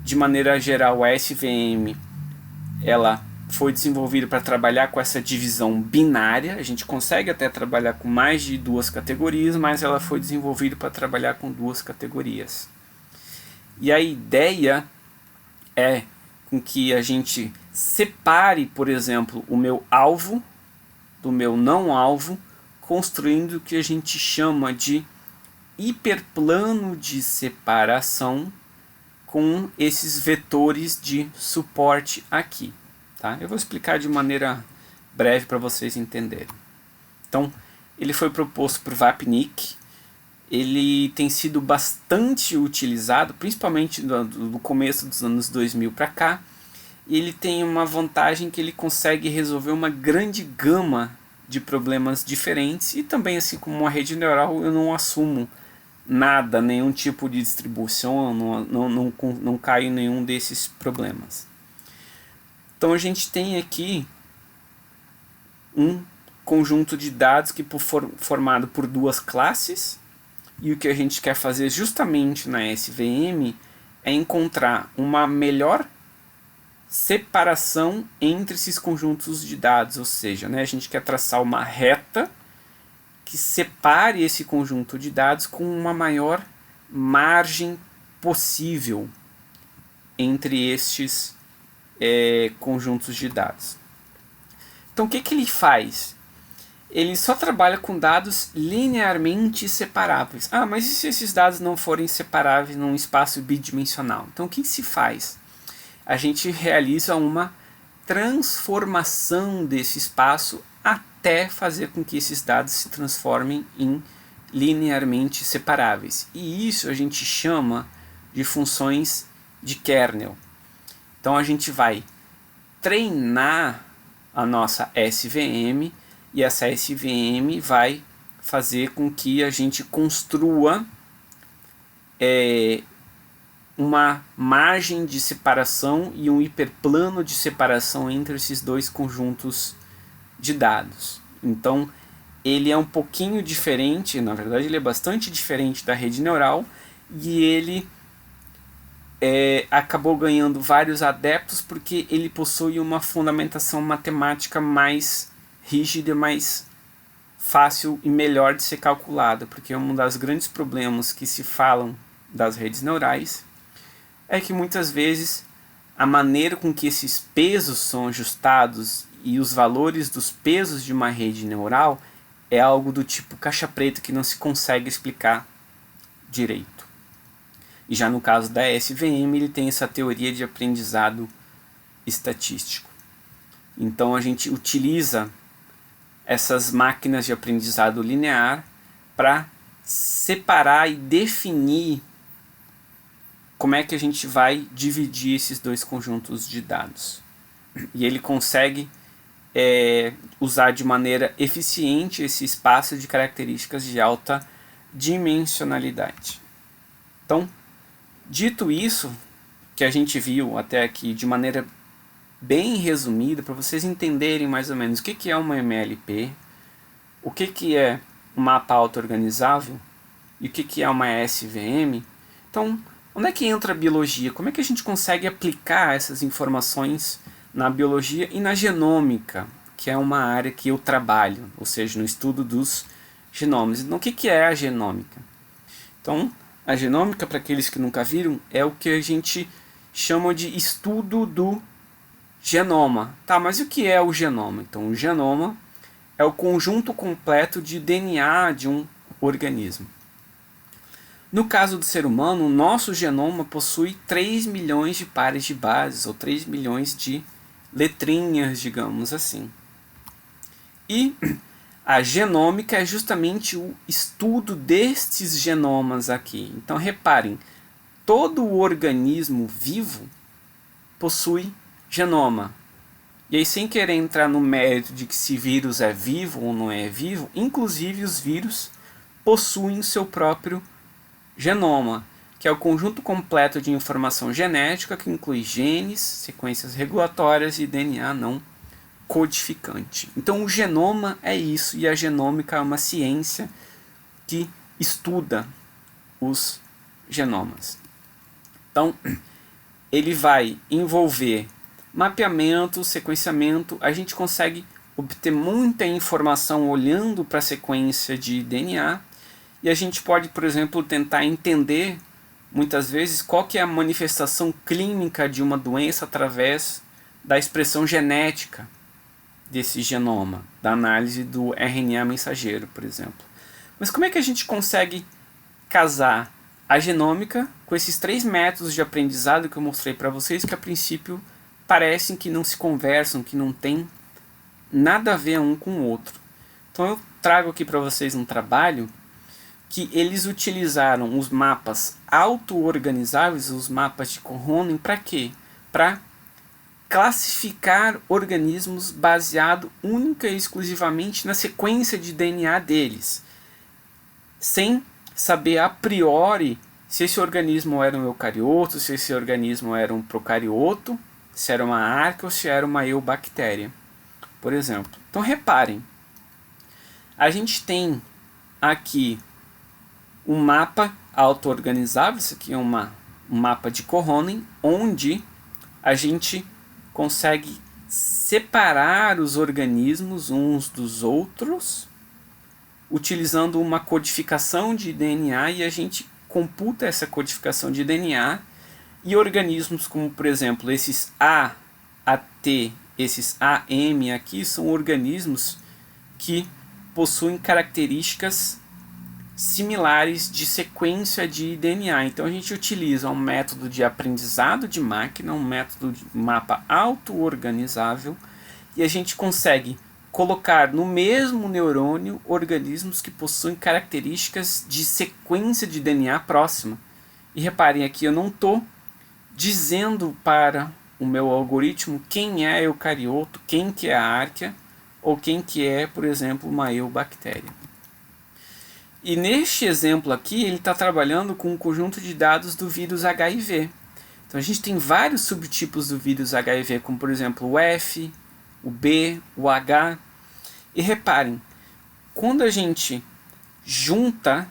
de maneira geral. A SVM ela foi desenvolvida para trabalhar com essa divisão binária. A gente consegue até trabalhar com mais de duas categorias, mas ela foi desenvolvida para trabalhar com duas categorias. E a ideia é com que a gente separe, por exemplo, o meu alvo do meu não alvo, construindo o que a gente chama de hiperplano de separação com esses vetores de suporte aqui. Tá? Eu vou explicar de maneira breve para vocês entenderem. Então, ele foi proposto por Vapnik. Ele tem sido bastante utilizado, principalmente do começo dos anos 2000 para cá. E ele tem uma vantagem que ele consegue resolver uma grande gama de problemas diferentes. E também, assim como uma rede neural, eu não assumo nada, nenhum tipo de distribuição, não caio em nenhum desses problemas. Então a gente tem aqui um conjunto de dados que formado por duas classes, e o que a gente quer fazer justamente na SVM é encontrar uma melhor separação entre esses conjuntos de dados, ou seja, a gente quer traçar uma reta que separe esse conjunto de dados com uma maior margem possível entre estes conjuntos de dados. Então o que ele faz? Ele só trabalha com dados linearmente separáveis. Ah, mas e se esses dados não forem separáveis num espaço bidimensional? Então o que se faz? A gente realiza uma transformação desse espaço até fazer com que esses dados se transformem em linearmente separáveis. E isso a gente chama de funções de kernel. Então a gente vai treinar a nossa SVM e essa SVM vai fazer com que a gente construa uma margem de separação e um hiperplano de separação entre esses dois conjuntos de dados. Então ele é um pouquinho diferente, na verdade ele é bastante diferente da rede neural, e ele acabou ganhando vários adeptos porque ele possui uma fundamentação matemática mais rígida, mais fácil e melhor de ser calculada, porque um dos grandes problemas que se falam das redes neurais é que muitas vezes a maneira com que esses pesos são ajustados e os valores dos pesos de uma rede neural é algo do tipo caixa preta que não se consegue explicar direito. E já no caso da SVM, ele tem essa teoria de aprendizado estatístico. Então a gente utiliza essas máquinas de aprendizado linear para separar e definir como é que a gente vai dividir esses dois conjuntos de dados. E ele consegue usar de maneira eficiente esse espaço de características de alta dimensionalidade. Então, Dito isso, que a gente viu até aqui de maneira bem resumida, para vocês entenderem mais ou menos o que é uma MLP, o que é um mapa auto-organizável e o que é uma SVM. Então, onde é que entra a biologia? Como é que a gente consegue aplicar essas informações na biologia e na genômica, que é uma área que eu trabalho, ou seja, no estudo dos genomas. Então, o que é a genômica? Então, a genômica, para aqueles que nunca viram, é o que a gente chama de estudo do genoma. Tá, mas o que é o genoma? Então, o genoma é o conjunto completo de DNA de um organismo. No caso do ser humano, o nosso genoma possui 3 milhões de pares de bases, ou 3 milhões de letrinhas, digamos assim. E a genômica é justamente o estudo destes genomas aqui. Então reparem, todo o organismo vivo possui genoma. E aí, sem querer entrar no mérito de que se vírus é vivo ou não é vivo, inclusive os vírus possuem seu próprio genoma, que é o conjunto completo de informação genética que inclui genes, sequências regulatórias e DNA não codificante. Então o genoma é isso, e a genômica é uma ciência que estuda os genomas. Então ele vai envolver mapeamento, sequenciamento. A gente consegue obter muita informação olhando para a sequência de DNA, e a gente pode, por exemplo, tentar entender muitas vezes qual que é a manifestação clínica de uma doença através da expressão genética desse genoma, da análise do RNA mensageiro, por exemplo. Mas como é que a gente consegue casar a genômica com esses 3 métodos de aprendizado que eu mostrei para vocês, que a princípio parecem que não se conversam, que não tem nada a ver um com o outro? Então eu trago aqui para vocês um trabalho que eles utilizaram os mapas auto-organizáveis, os mapas de Kohonen, para quê? Para classificar organismos baseado única e exclusivamente na sequência de DNA deles, sem saber a priori se esse organismo era um eucarioto, se esse organismo era um procarioto, se era uma arquea ou se era uma eubactéria, por exemplo. Então reparem, a gente tem aqui um mapa auto-organizável, isso aqui é um mapa de Kohonen, onde a gente consegue separar os organismos uns dos outros, utilizando uma codificação de DNA, e a gente computa essa codificação de DNA, e organismos como, por exemplo, esses AT, esses AM aqui, são organismos que possuem características similares de sequência de DNA. Então a gente utiliza um método de aprendizado de máquina, um método de mapa auto-organizável, e a gente consegue colocar no mesmo neurônio organismos que possuem características de sequência de DNA próxima. E reparem aqui, eu não estou dizendo para o meu algoritmo quem é eucarioto, quem que é a arquea, ou quem que é, por exemplo, uma eubactéria. E neste exemplo aqui, ele está trabalhando com um conjunto de dados do vírus HIV. Então a gente tem vários subtipos do vírus HIV, como por exemplo o F, o B, o H. E reparem, quando a gente junta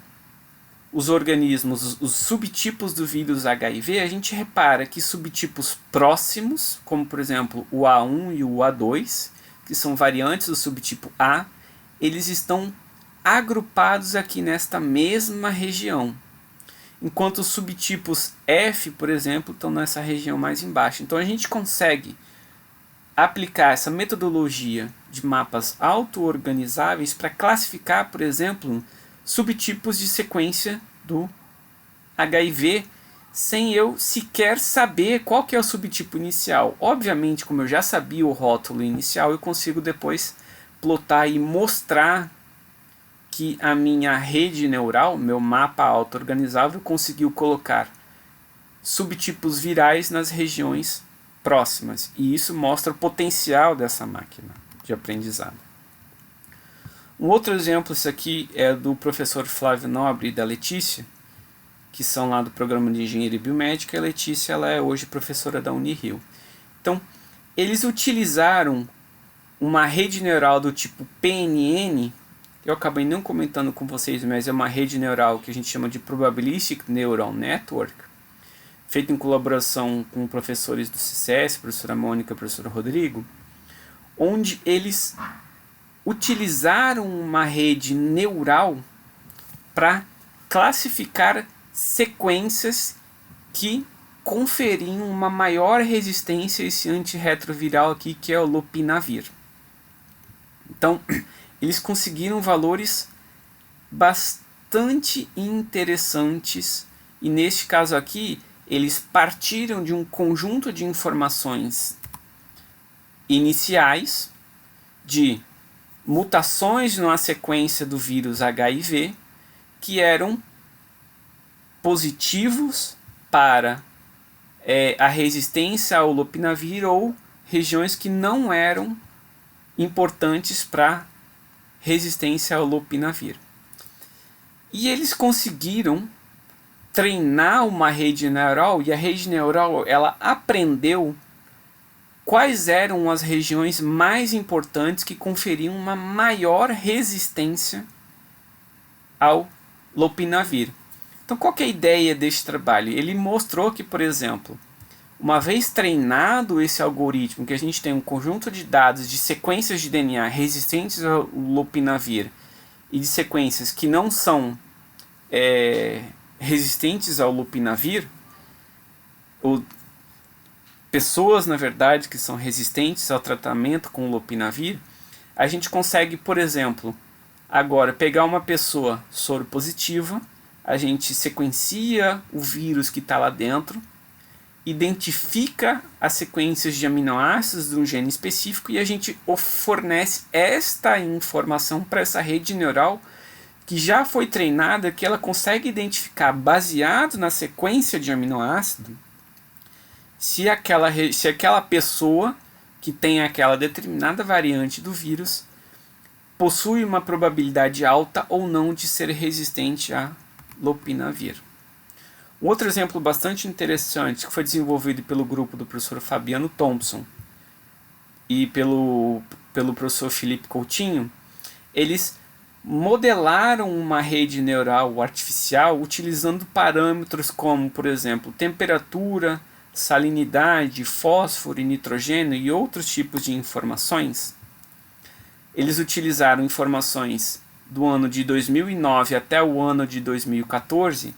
os organismos, os subtipos do vírus HIV, a gente repara que subtipos próximos, como por exemplo o A1 e o A2, que são variantes do subtipo A, eles estão agrupados aqui nesta mesma região, enquanto os subtipos F, por exemplo, estão nessa região mais embaixo. Então a gente consegue aplicar essa metodologia de mapas auto-organizáveis para classificar, por exemplo, subtipos de sequência do HIV, sem eu sequer saber qual que é o subtipo inicial. Obviamente, como eu já sabia o rótulo inicial, eu consigo depois plotar e mostrar que a minha rede neural, meu mapa auto-organizável, conseguiu colocar subtipos virais nas regiões próximas. E isso mostra o potencial dessa máquina de aprendizado. Um outro exemplo, isso aqui é do professor Flávio Nobre e da Letícia, que são lá do programa de Engenharia Biomédica, e a Letícia ela é hoje professora da Unirio. Então, eles utilizaram uma rede neural do tipo PNN, eu acabei não comentando com vocês, mas é uma rede neural que a gente chama de Probabilistic Neural Network, feita em colaboração com professores do CCS, professora Mônica e professor Rodrigo, onde eles utilizaram uma rede neural para classificar sequências que conferiam uma maior resistência a esse antirretroviral aqui, que é o lopinavir. Então, eles conseguiram valores bastante interessantes, e neste caso aqui, eles partiram de um conjunto de informações iniciais de mutações numa sequência do vírus HIV que eram positivos para a resistência ao lopinavir, ou regiões que não eram importantes para resistência ao lopinavir. E eles conseguiram treinar uma rede neural, e a rede neural ela aprendeu quais eram as regiões mais importantes que conferiam uma maior resistência ao lopinavir. Então, qual que é a ideia deste trabalho? Ele mostrou que, por exemplo, uma vez treinado esse algoritmo, que a gente tem um conjunto de dados de sequências de DNA resistentes ao lopinavir e de sequências que não são resistentes ao lopinavir, ou pessoas, na verdade, que são resistentes ao tratamento com lopinavir, a gente consegue, por exemplo, agora pegar uma pessoa soropositiva, a gente sequencia o vírus que está lá dentro, identifica as sequências de aminoácidos de um gene específico e a gente fornece esta informação para essa rede neural que já foi treinada, que ela consegue identificar, baseado na sequência de aminoácido, se aquela pessoa que tem aquela determinada variante do vírus possui uma probabilidade alta ou não de ser resistente a lopinavir. Um outro exemplo bastante interessante, que foi desenvolvido pelo grupo do professor Fabiano Thompson e pelo professor Felipe Coutinho, eles modelaram uma rede neural artificial utilizando parâmetros como, por exemplo, temperatura, salinidade, fósforo e nitrogênio e outros tipos de informações. Eles utilizaram informações do ano de 2009 até o ano de 2014,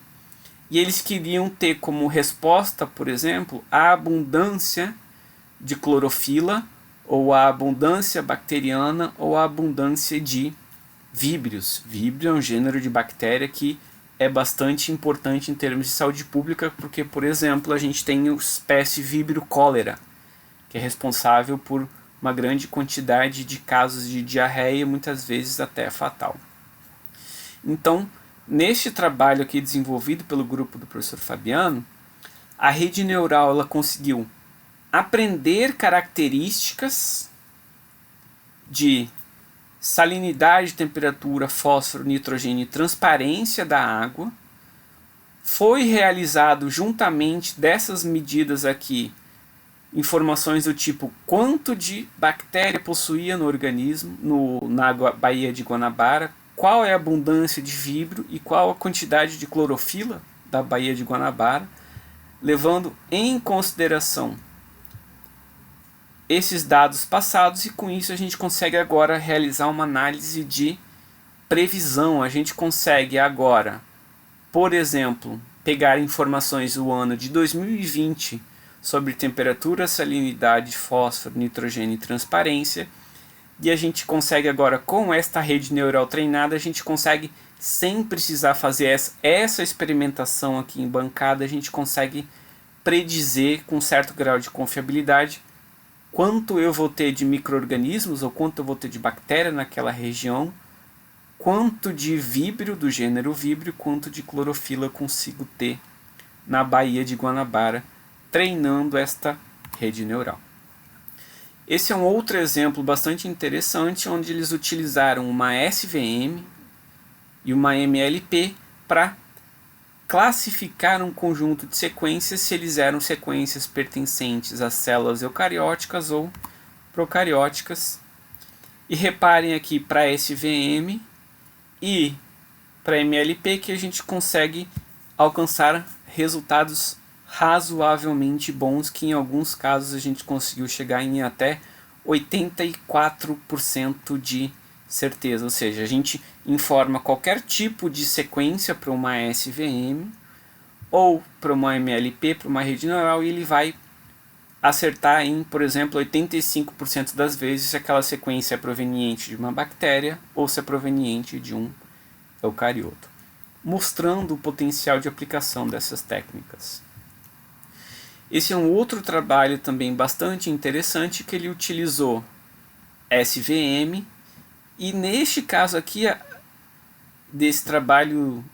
e eles queriam ter como resposta, por exemplo, a abundância de clorofila, ou a abundância bacteriana, ou a abundância de víbrios. Víbrio é um gênero de bactéria que é bastante importante em termos de saúde pública, porque, por exemplo, a gente tem a espécie Vibrio cólera, que é responsável por uma grande quantidade de casos de diarreia, muitas vezes até fatal. Então, neste trabalho aqui desenvolvido pelo grupo do professor Fabiano, a rede neural ela conseguiu aprender características de salinidade, temperatura, fósforo, nitrogênio e transparência da água. Foi realizado juntamente dessas medidas aqui informações do tipo quanto de bactéria possuía no organismo, na Baía de Guanabara, qual é a abundância de víbrio e qual a quantidade de clorofila da Baía de Guanabara, levando em consideração esses dados passados, e com isso a gente consegue agora realizar uma análise de previsão. A gente consegue agora, por exemplo, pegar informações do ano de 2020 sobre temperatura, salinidade, fósforo, nitrogênio e transparência, e a gente consegue agora, com esta rede neural treinada, a gente consegue, sem precisar fazer essa experimentação aqui em bancada, a gente consegue predizer com certo grau de confiabilidade quanto eu vou ter de micro-organismos ou quanto eu vou ter de bactéria naquela região, quanto de víbrio do gênero víbrio, quanto de clorofila eu consigo ter na Baía de Guanabara, treinando esta rede neural. Esse é um outro exemplo bastante interessante, onde eles utilizaram uma SVM e uma MLP para classificar um conjunto de sequências se eles eram sequências pertencentes às células eucarióticas ou procarióticas. E reparem aqui para SVM e para MLP que a gente consegue alcançar resultados razoavelmente bons, que em alguns casos a gente conseguiu chegar em até 84% de certeza, ou seja, a gente informa qualquer tipo de sequência para uma SVM ou para uma MLP, para uma rede neural, e ele vai acertar em, por exemplo, 85% das vezes se aquela sequência é proveniente de uma bactéria ou se é proveniente de um eucarioto, mostrando o potencial de aplicação dessas técnicas. Esse é um outro trabalho também bastante interessante, que ele utilizou SVM, e neste caso aqui, desse trabalho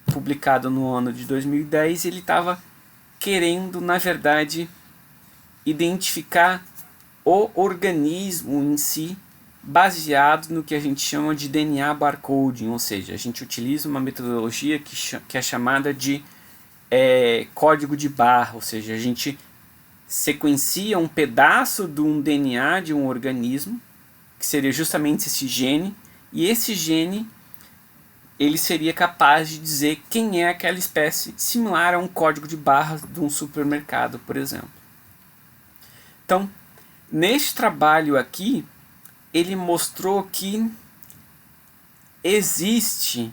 publicado no ano de 2010, ele estava querendo, na verdade, identificar o organismo em si, baseado no que a gente chama de DNA barcoding, ou seja, a gente utiliza uma metodologia que é chamada de código de barra, ou seja, a gente sequencia um pedaço de um DNA de um organismo, que seria justamente esse gene, e esse gene ele seria capaz de dizer quem é aquela espécie, similar a um código de barras de um supermercado, por exemplo. Então, neste trabalho aqui, ele mostrou que existe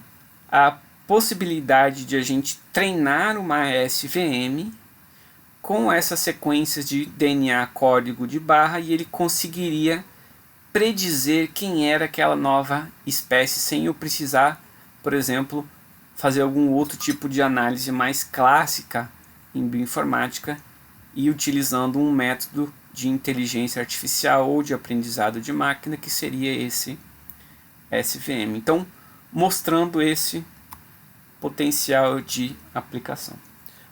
a possibilidade de a gente treinar uma SVM com essas sequências de DNA código de barra, e ele conseguiria predizer quem era aquela nova espécie sem eu precisar, por exemplo, fazer algum outro tipo de análise mais clássica em bioinformática e utilizando um método de inteligência artificial ou de aprendizado de máquina, que seria esse SVM. Então, mostrando esse potencial de aplicação.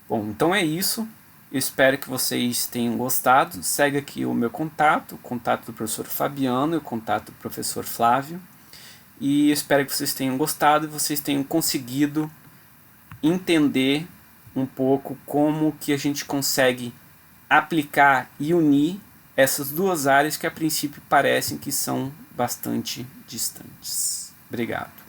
Bom, então é isso. Eu espero que vocês tenham gostado. Segue aqui o meu contato, o contato do professor Fabiano e o contato do professor Flávio. E eu espero que vocês tenham gostado e vocês tenham conseguido entender um pouco como que a gente consegue aplicar e unir essas duas áreas que a princípio parecem que são bastante distantes. Obrigado.